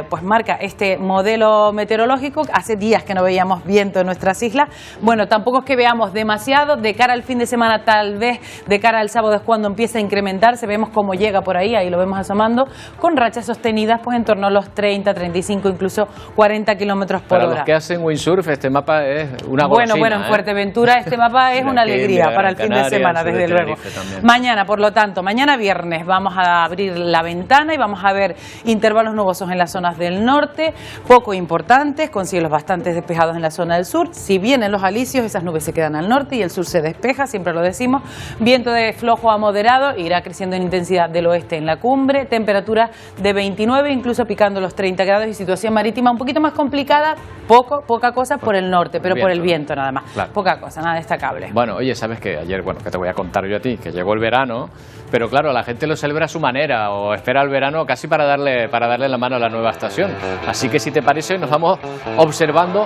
pues marca este modelo meteorológico. Hace días que no veíamos viento en nuestras islas. Bueno, tampoco es que veamos demasiado. De cara al fin de semana, tal vez de cara al sábado es cuando empieza a incrementarse. Vemos cómo llega por ahí lo vemos asomando, con rachas sostenidas pues en torno a los 30, 35, incluso 40 kilómetros por hora. Para los que hacen windsurf, este mapa es una golosina. Bueno, en Fuerteventura este mapa es una alegría para el fin de semana, desde luego. Mañana, por lo tanto, mañana viernes vamos a abrir la ventana y vamos a ver intervalos nubosos en las zonas del norte, poco importantes, con cielos bastante despejados en la zona del sur. Si vienen los alisios, esas nubes se quedan al norte y el sur se despeja, siempre lo decimos. Viento de flojo a moderado, irá creciendo en intensidad del oeste en la cumbre, temperatura de 29, incluso picando los 30 grados, y situación marítima un poquito más complicada, poca cosa por el norte, pero por el viento nada más. Claro. Poca cosa, nada destacable. Bueno, oye, ¿sabes qué? Ayer, que te voy a contar yo a ti, que llegó el verano, pero claro, la gente lo celebra a su manera o espera el verano casi para darle la mano a la nueva estación. Así que si te parece, nos vamos observando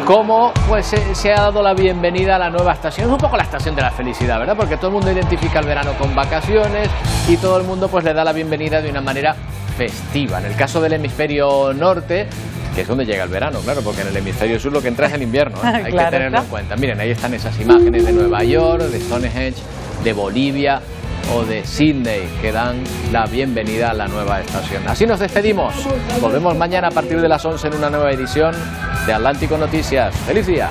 cómo pues, se ha dado la bienvenida a la nueva estación. Es un poco la estación de la felicidad, ¿verdad? Porque todo el mundo identifica el verano con vacaciones y todo el mundo pues le da la bienvenida de una manera festiva. En el caso del hemisferio norte, que es donde llega el verano, claro, porque en el hemisferio sur lo que entra es el invierno, ¿eh? Hay que tenerlo en cuenta. Miren, ahí están esas imágenes de Nueva York, de Stonehenge, de Bolivia o de Sydney, que dan la bienvenida a la nueva estación. Así nos despedimos. Volvemos mañana a partir de las 11 en una nueva edición de Atlántico Noticias. ¡Feliz día!